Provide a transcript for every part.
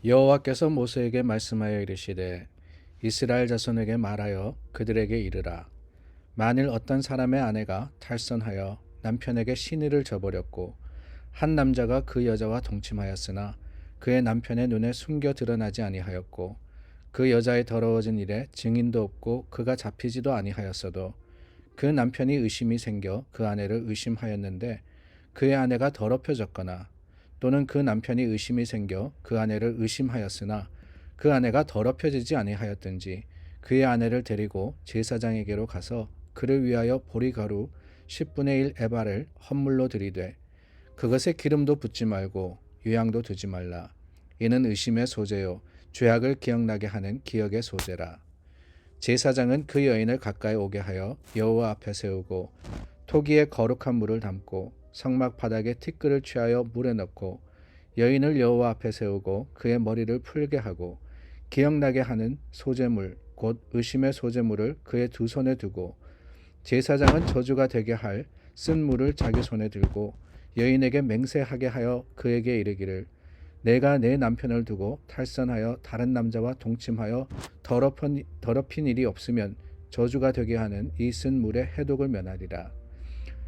여호와께서 모세에게 말씀하여 이르시되 이스라엘 자손에게 말하여 그들에게 이르라. 만일 어떤 사람의 아내가 탈선하여 남편에게 시내를 저버렸고 한 남자가 그 여자와 동침하였으나 그의 남편의 눈에 숨겨 드러나지 아니하였고 그 여자의 더러워진 일에 증인도 없고 그가 잡히지도 아니하였어도 그 남편이 의심이 생겨 그 아내를 의심하였는데 그의 아내가 더럽혀졌거나 또는 그 남편이 의심이 생겨 그 아내를 의심하였으나 그 아내가 더럽혀지지 아니하였든지 그의 아내를 데리고 제사장에게로 가서 그를 위하여 보리가루 10분의 1 에바를 헌물로 드리되 그것에 기름도 붓지 말고 유향도 두지 말라. 이는 의심의 소재요 죄악을 기억나게 하는 기억의 소재라. 제사장은 그 여인을 가까이 오게 하여 여호와 앞에 세우고 토기에 거룩한 물을 담고 성막 바닥에 티끌을 취하여 물에 넣고 여인을 여호와 앞에 세우고 그의 머리를 풀게 하고 기억나게 하는 소재물 곧 의심의 소재물을 그의 두 손에 두고 제사장은 저주가 되게 할 쓴 물을 자기 손에 들고 여인에게 맹세하게 하여 그에게 이르기를 내가 내 남편을 두고 탈선하여 다른 남자와 동침하여 더럽힌 일이 없으면 저주가 되게 하는 이 쓴 물의 해독을 면하리라.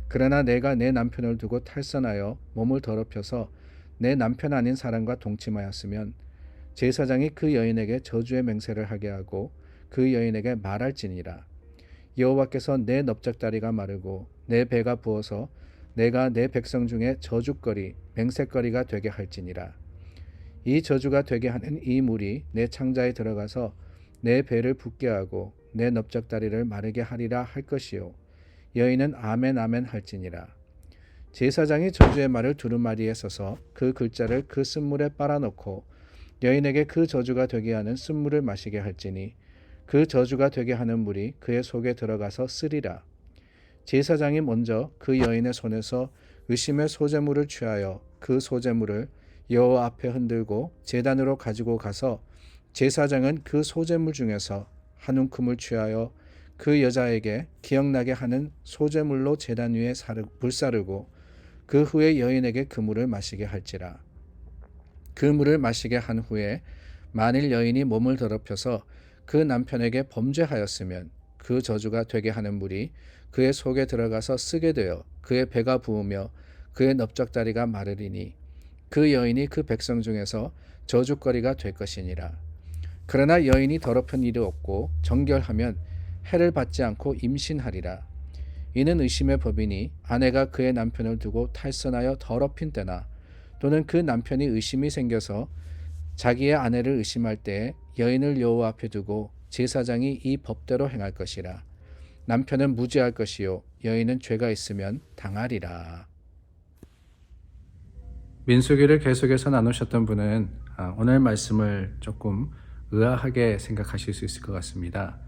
그러나 내가 내 남편을 두고 탈선하여 몸을 더럽혀서 내 남편 아닌 사람과 동침하였으면 제사장이 그 여인에게 저주의 맹세를 하게 하고 그 여인에게 말할지니라. 여호와께서 내 넓적다리가 마르고 내 배가 부어서 내가 내 백성 중에 저주거리 맹세거리가 되게 할지니라. 이 저주가 되게 하는 이 물이 내 창자에 들어가서 내 배를 붓게 하고 내 넓적다리를 마르게 하리라 할 것이요 여인은 아멘 아멘 할지니라. 제사장이 저주의 말을 두루마리에 써서 그 글자를 그 쓴물에 빨아넣고 여인에게 그 저주가 되게 하는 쓴물을 마시게 할지니 그 저주가 되게 하는 물이 그의 속에 들어가서 쓰리라. 제사장이 먼저 그 여인의 손에서 의심의 소재물을 취하여 그 소재물을 여호와 앞에 흔들고 제단으로 가지고 가서 제사장은 그 소재물 중에서 한 움큼을 취하여 그 여자에게 기억나게 하는 소재물로 제단 위에 불사르고 그 후에 여인에게 그 물을 마시게 할지라. 그 물을 마시게 한 후에 만일 여인이 몸을 더럽혀서 그 남편에게 범죄하였으면 그 저주가 되게 하는 물이 그의 속에 들어가서 쓰게 되어 그의 배가 부으며 그의 넓적다리가 마르리니 그 여인이 그 백성 중에서 저주거리가 될 것이니라. 그러나 여인이 더럽힌 일이 없고 정결하면 해를 받지 않고 임신하리라. 이는 의심의 법이니 아내가 그의 남편을 두고 탈선하여 더럽힌 때나 또는 그 남편이 의심이 생겨서 자기의 아내를 의심할 때에 여인을 여호와 앞에 두고 제사장이 이 법대로 행할 것이라. 남편은 무죄할 것이요 여인은 죄가 있으면 당하리라. 민수기를 계속해서 나누셨던 분은 오늘 말씀을 조금 의아하게 생각하실 수 있을 것 같습니다.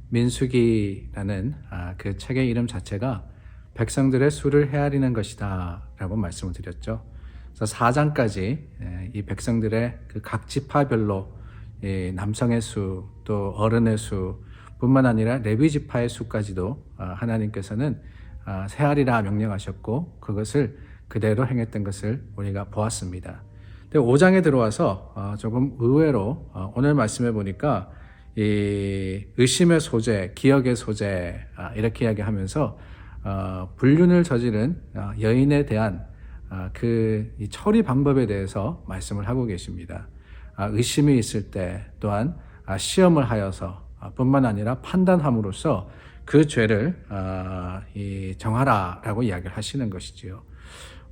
민수기라는 그 책의 이름 자체가 백성들의 수를 헤아리는 것이다 라고 말씀을 드렸죠. 그래서 4장까지 이 백성들의 그 각 지파별로 남성의 수 또 어른의 수 뿐만 아니라 레위 지파의 수까지도 하나님께서는 세하리라 명령하셨고 그것을 그대로 행했던 것을 우리가 보았습니다. 근데 5장에 들어와서 조금 의외로 오늘 말씀해 보니까 이 의심의 소재, 기억의 소재 이렇게 이야기하면서 불륜을 저지른 여인에 대한 그 처리 방법에 대해서 말씀을 하고 계십니다. 의심이 있을 때 또한 시험을 하여서 뿐만 아니라 판단함으로써 그 죄를 정하라라고 이야기를 하시는 것이지요.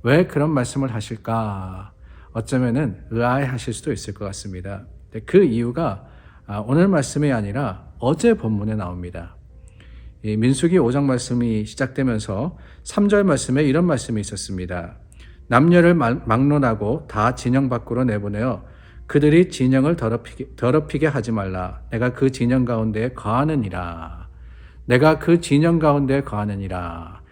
왜 그런 말씀을 하실까? 어쩌면은 의아해 하실 수도 있을 것 같습니다. 그 이유가 오늘 말씀이 아니라 어제 본문에 나옵니다. 이 민수기 5장 말씀이 시작되면서 3절 말씀에 이런 말씀이 있었습니다. 남녀를 막론하고 다 진영 밖으로 내보내어 그들이 진영을 더럽히게 하지 말라. 내가 그 진영 가운데에 거하느니라. 내가 그 진영 가운데에 거하느니라.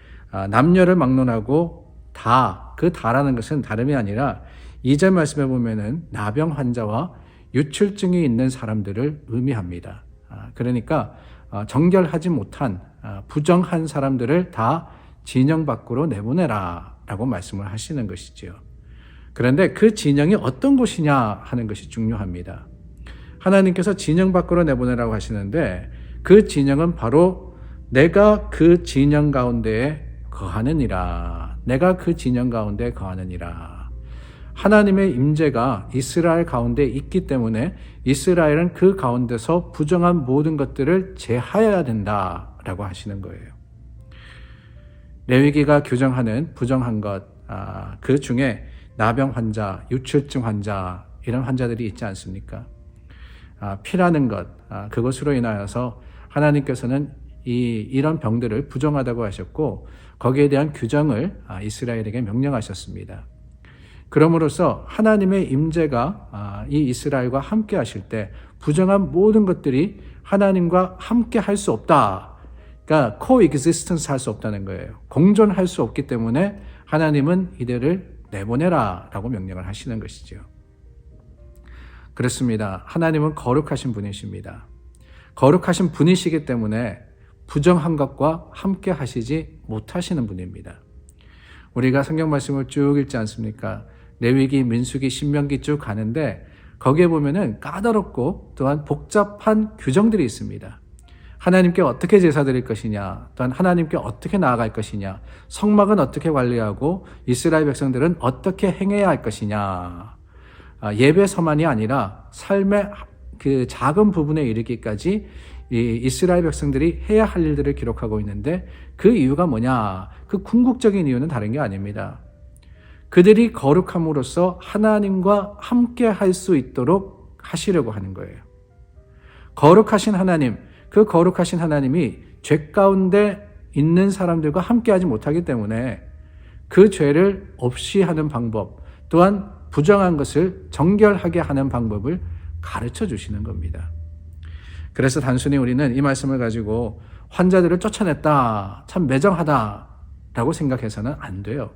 남녀를 막론하고 다, 그 다라는 것은 다름이 아니라 2절 말씀에 보면은 나병 환자와 유출증이 있는 사람들을 의미합니다. 그러니까 정결하지 못한 부정한 사람들을 다 진영 밖으로 내보내라 라고 말씀을 하시는 것이지요. 그런데 그 진영이 어떤 곳이냐 하는 것이 중요합니다. 하나님께서 진영 밖으로 내보내라고 하시는데 그 진영은 바로 내가 그 진영 가운데에 거하느니라. 내가 그 진영 가운데 거하느니라. 하나님의 임재가 이스라엘 가운데 있기 때문에 이스라엘은 그 가운데서 부정한 모든 것들을 제하여야 된다라고 하시는 거예요. 레위기가 규정하는 부정한 것, 그 중에 나병 환자, 유출증 환자 이런 환자들이 있지 않습니까? 피라는 것, 그것으로 인하여서 하나님께서는 이런 병들을 부정하다고 하셨고 거기에 대한 규정을 이스라엘에게 명령하셨습니다. 그럼으로써 하나님의 임재가 이 이스라엘과 함께 하실 때 부정한 모든 것들이 하나님과 함께 할 수 없다. 그러니까 coexistence 할 수 없다는 거예요. 공존할 수 없기 때문에 하나님은 이들을 내보내라 라고 명령을 하시는 것이죠. 그렇습니다. 하나님은 거룩하신 분이십니다. 거룩하신 분이시기 때문에 부정한 것과 함께 하시지 못하시는 분입니다. 우리가 성경 말씀을 쭉 읽지 않습니까? 레위기, 민수기, 신명기 쭉 가는데 거기에 보면은 까다롭고 또한 복잡한 규정들이 있습니다. 하나님께 어떻게 제사 드릴 것이냐, 또한 하나님께 어떻게 나아갈 것이냐, 성막은 어떻게 관리하고 이스라엘 백성들은 어떻게 행해야 할 것이냐, 예배서만이 아니라 삶의 그 작은 부분에 이르기까지 이 이스라엘 백성들이 해야 할 일들을 기록하고 있는데 그 이유가 뭐냐? 그 궁극적인 이유는 다른 게 아닙니다. 그들이 거룩함으로써 하나님과 함께 할 수 있도록 하시려고 하는 거예요. 거룩하신 하나님, 그 거룩하신 하나님이 죄 가운데 있는 사람들과 함께 하지 못하기 때문에 그 죄를 없이 하는 방법, 또한 부정한 것을 정결하게 하는 방법을 가르쳐 주시는 겁니다. 그래서 단순히 우리는 이 말씀을 가지고 환자들을 쫓아냈다, 참 매정하다 라고 생각해서는 안 돼요.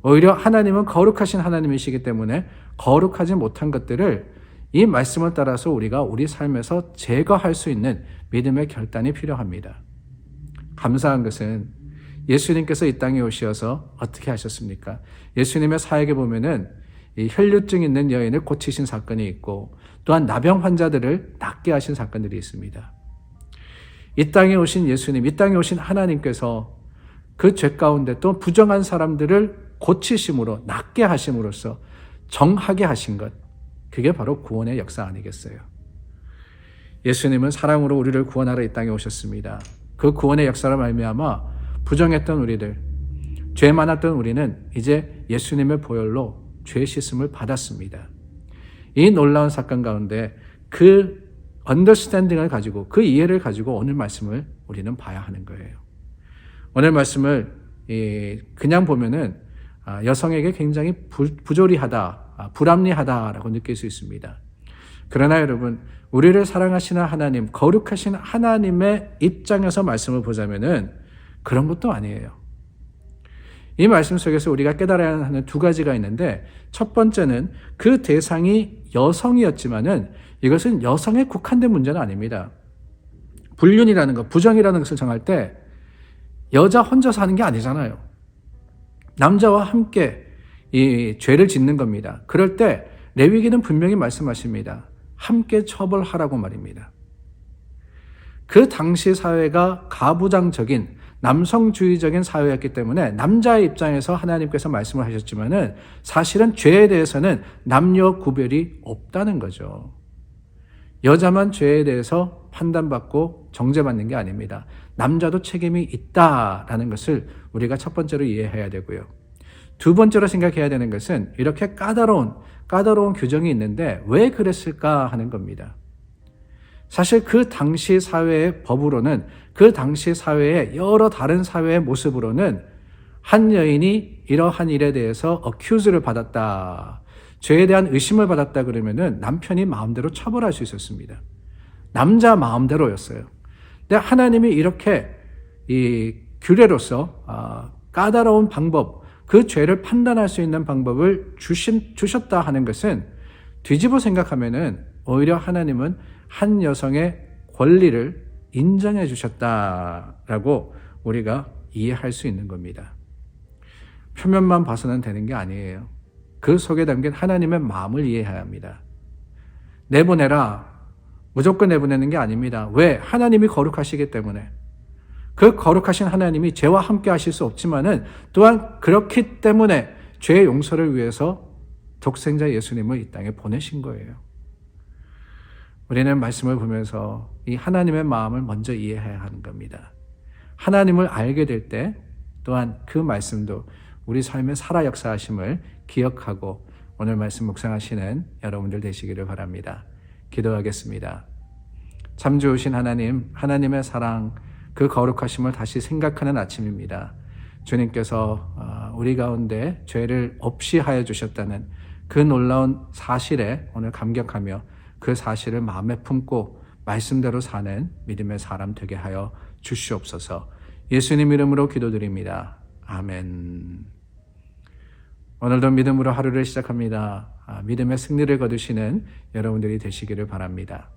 오히려 하나님은 거룩하신 하나님이시기 때문에 거룩하지 못한 것들을 이 말씀을 따라서 우리가 우리 삶에서 제거할 수 있는 믿음의 결단이 필요합니다. 감사한 것은 예수님께서 이 땅에 오셔서 어떻게 하셨습니까? 예수님의 사역에 보면은 이 혈류증 있는 여인을 고치신 사건이 있고 또한 나병 환자들을 낫게 하신 사건들이 있습니다. 이 땅에 오신 예수님, 이 땅에 오신 하나님께서 그 죄 가운데 또 부정한 사람들을 고치심으로 낫게 하심으로써 정하게 하신 것, 그게 바로 구원의 역사 아니겠어요? 예수님은 사랑으로 우리를 구원하러 이 땅에 오셨습니다. 그 구원의 역사를 말미암아 부정했던 우리들, 죄 많았던 우리는 이제 예수님의 보혈로 죄 씻음을 받았습니다. 이 놀라운 사건 가운데 그 언더스탠딩을 가지고, 그 이해를 가지고 오늘 말씀을 우리는 봐야 하는 거예요. 오늘 말씀을 그냥 보면은 여성에게 굉장히 부조리하다, 불합리하다라고 느낄 수 있습니다. 그러나 여러분, 우리를 사랑하시는 하나님, 거룩하신 하나님의 입장에서 말씀을 보자면은 그런 것도 아니에요. 이 말씀 속에서 우리가 깨달아야 하는 두 가지가 있는데, 첫 번째는 그 대상이 여성이었지만은 이것은 여성에 국한된 문제는 아닙니다. 불륜이라는 것, 부정이라는 것을 정할 때 여자 혼자서 하는 게 아니잖아요. 남자와 함께 이 죄를 짓는 겁니다. 그럴 때 레위기는 분명히 말씀하십니다. 함께 처벌하라고 말입니다. 그 당시 사회가 가부장적인 남성주의적인 사회였기 때문에 남자의 입장에서 하나님께서 말씀을 하셨지만은 사실은 죄에 대해서는 남녀 구별이 없다는 거죠. 여자만 죄에 대해서 판단받고 정죄받는 게 아닙니다. 남자도 책임이 있다라는 것을 우리가 첫 번째로 이해해야 되고요. 두 번째로 생각해야 되는 것은 이렇게 까다로운 규정이 있는데 왜 그랬을까 하는 겁니다. 사실 그 당시 사회의 법으로는, 그 당시 사회의 여러 다른 사회의 모습으로는 한 여인이 이러한 일에 대해서 어큐즈를 받았다, 죄에 대한 의심을 받았다 그러면은 남편이 마음대로 처벌할 수 있었습니다. 남자 마음대로였어요. 근데 하나님이 이렇게 이 규례로서 까다로운 방법, 그 죄를 판단할 수 있는 방법을 주셨다 하는 것은 뒤집어 생각하면은 오히려 하나님은 한 여성의 권리를 인정해 주셨다라고 우리가 이해할 수 있는 겁니다. 표면만 봐서는 되는 게 아니에요. 그 속에 담긴 하나님의 마음을 이해해야 합니다. 내보내라. 무조건 내보내는 게 아닙니다. 왜? 하나님이 거룩하시기 때문에. 그 거룩하신 하나님이 죄와 함께 하실 수 없지만은 또한 그렇기 때문에 죄의 용서를 위해서 독생자 예수님을 이 땅에 보내신 거예요. 우리는 말씀을 보면서 이 하나님의 마음을 먼저 이해해야 하는 겁니다. 하나님을 알게 될 때 또한 그 말씀도 우리 삶의 살아 역사하심을 기억하고 오늘 말씀 묵상하시는 여러분들 되시기를 바랍니다. 기도하겠습니다. 참 좋으신 하나님, 하나님의 사랑, 그 거룩하심을 다시 생각하는 아침입니다. 주님께서 우리 가운데 죄를 없이 하여 주셨다는 그 놀라운 사실에 오늘 감격하며 그 사실을 마음에 품고 말씀대로 사는 믿음의 사람 되게 하여 주시옵소서. 예수님 이름으로 기도드립니다. 아멘. 오늘도 믿음으로 하루를 시작합니다. 믿음의 승리를 거두시는 여러분들이 되시기를 바랍니다.